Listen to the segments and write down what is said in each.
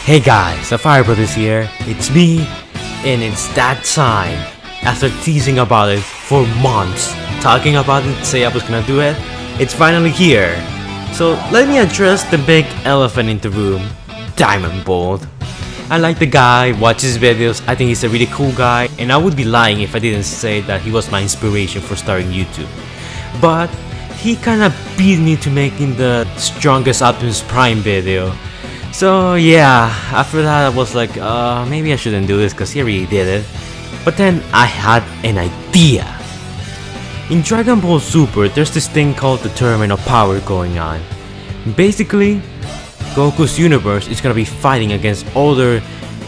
Hey guys, the Firebrothers here, it's me, and it's that time. After teasing about it for months, talking about it, say I was gonna do it, it's finally here. So let me address the big elephant in the room, Diamond Bolt. I like the guy, watch his videos, I think he's a really cool guy, and I would be lying if I didn't say that he was my inspiration for starting YouTube. But he kinda beat me to making the strongest Optimus Prime video. So yeah, after that I was like, maybe I shouldn't do this because he already did it. But then I had an idea. In Dragon Ball Super, there's this thing called the Tournament of Power going on. Basically, Goku's universe is gonna be fighting against other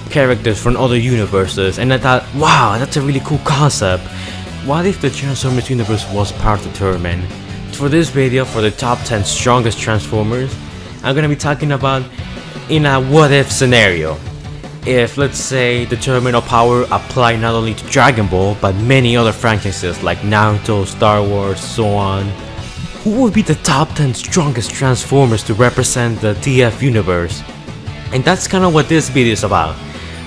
characters from other universes, and I thought, wow, that's a really cool concept. What if the Transformers universe was part of the tournament? For this video, for the top 10 strongest Transformers, I'm gonna be talking about in a what if scenario. If, let's say, the Tournament of Power applied not only to Dragon Ball but many other franchises like Naruto, Star Wars, so on, who would be the top 10 strongest Transformers to represent the TF universe? And that's kind of what this video is about.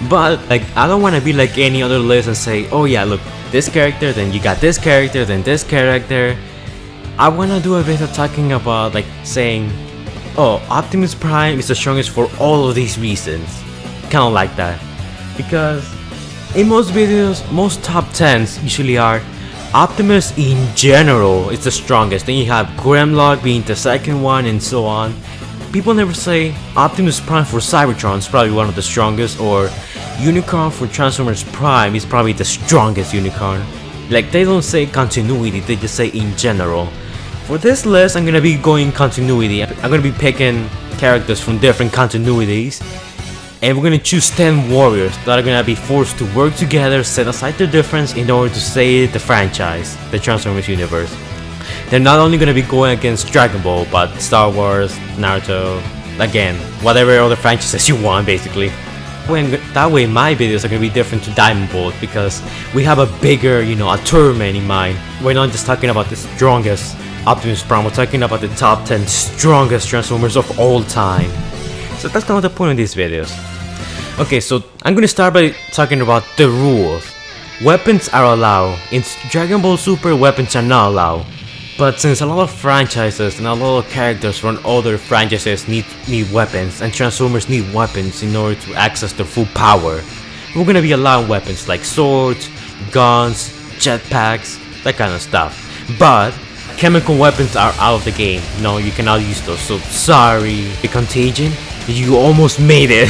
But like, I don't want to be like any other list and say, oh yeah, look, this character, then you got this character, then this character. I want to do a bit of talking about like saying, oh, Optimus Prime is the strongest for all of these reasons. Kinda like that. Because in most videos, most top 10s usually are Optimus in general is the strongest. Then you have Grimlock being the second one and so on. People never say Optimus Prime for Cybertron is probably one of the strongest, or Unicron for Transformers Prime is probably the strongest Unicron. Like, they don't say continuity, they just say in general. For this list, I'm gonna be going continuity. I'm gonna be picking characters from different continuities, and we're gonna choose 10 warriors that are gonna be forced to work together, set aside their difference in order to save the franchise, the Transformers universe. They're not only gonna be going against Dragon Ball, but Star Wars, Naruto, again, whatever other franchises you want, basically. That way my videos are gonna be different to Diamond Bolt, because we have a bigger, a tournament in mind. We're not just talking about the strongest Optimus Prime, we're talking about the top 10 strongest Transformers of all time. So that's kind of the point of these videos. Okay, so I'm gonna start by talking about the rules. Weapons are allowed. In Dragon Ball Super, weapons are not allowed. But since a lot of franchises and a lot of characters from other franchises need weapons, and Transformers need weapons in order to access their full power, we're gonna be allowing weapons like swords, guns, jetpacks, that kind of stuff. But chemical weapons are out of the game. No, you cannot use those. So sorry. The Contagion, you almost made it.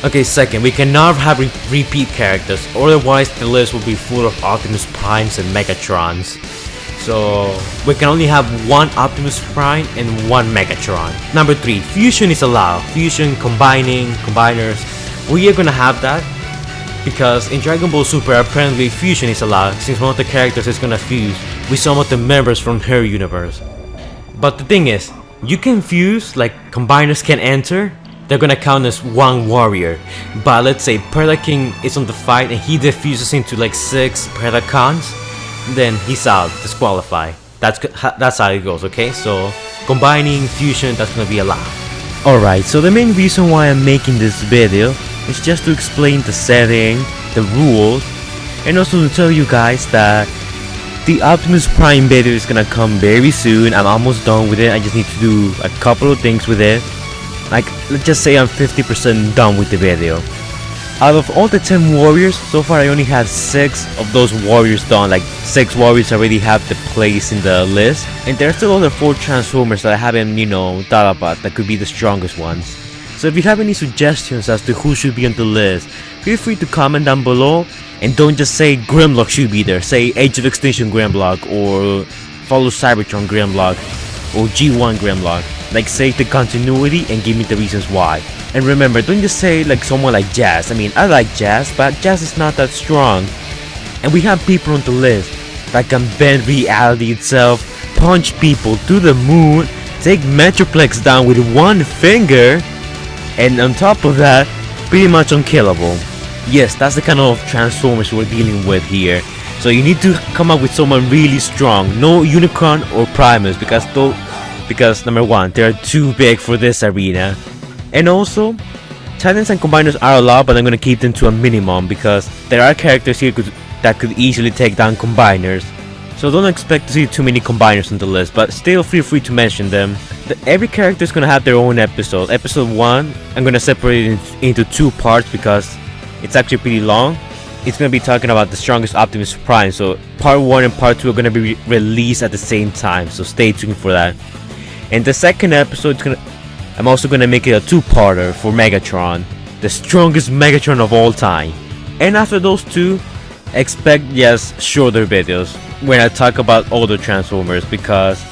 Okay, second, we cannot have repeat characters, otherwise the list will be full of Optimus Primes and Megatrons. So we can only have one Optimus Prime and one Megatron. Number 3, fusion is allowed. Fusion, combiners. We are gonna have that because in Dragon Ball Super apparently fusion is allowed, since one of the characters is gonna fuse with some of the members from her universe. But the thing is, you can fuse, like combiners can enter, they're gonna count as one warrior. But let's say Predaking is on the fight and he diffuses into like 6 Predacons, then he's out, disqualified. That's how it goes, okay? So combining, fusion, that's gonna be allowed. Alright, so the main reason why I'm making this video is just to explain the setting, the rules, and also to tell you guys that the Optimus Prime video is gonna come very soon. I'm almost done with it. I just need to do a couple of things with it. Like, let's just say I'm 50% done with the video. Out of all the 10 warriors, so far I only have 6 of those warriors done. Like, 6 warriors already have the place in the list. And there are still other 4 Transformers that I haven't, thought about that could be the strongest ones. So if you have any suggestions as to who should be on the list, feel free to comment down below. And don't just say Grimlock should be there. Say Age of Extinction Grimlock, or Follow Cybertron Grimlock, or G1 Grimlock. Like, say the continuity and give me the reasons why. And remember, don't just say like someone like Jazz. I mean, I like Jazz, but Jazz is not that strong. And we have people on the list that can bend reality itself, punch people to the moon, take Metroplex down with one finger, and on top of that, pretty much unkillable. Yes, that's the kind of Transformers we're dealing with here. So you need to come up with someone really strong. No Unicron or Primus, because number 1, they're too big for this arena. And also, Titans and Combiners are a lot, but I'm gonna keep them to a minimum because there are characters here that could easily take down Combiners. So don't expect to see too many Combiners on the list, but still feel free to mention them. Every character is gonna have their own episode. Episode 1, I'm gonna separate it into 2 parts because it's actually pretty long. It's gonna be talking about the strongest Optimus Prime, so part 1 and part 2 are gonna be released at the same time, so stay tuned for that. And the second episode, I'm also gonna make it a 2-parter for Megatron, the strongest Megatron of all time. And after those 2, expect shorter videos when I talk about older Transformers because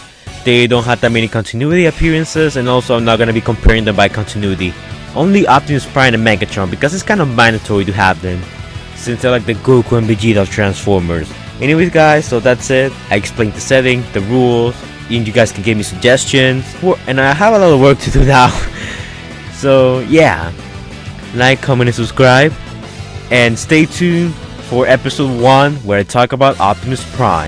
they don't have that many continuity appearances, and also I'm not gonna be comparing them by continuity. Only Optimus Prime and Megatron because it's kind of mandatory to have them, since they're like the Goku and Vegeta of Transformers. Anyways guys, so that's it. I explained the setting, the rules, and you guys can give me suggestions. And I have a lot of work to do now. So yeah, like, comment, and subscribe. And stay tuned for episode 1 where I talk about Optimus Prime.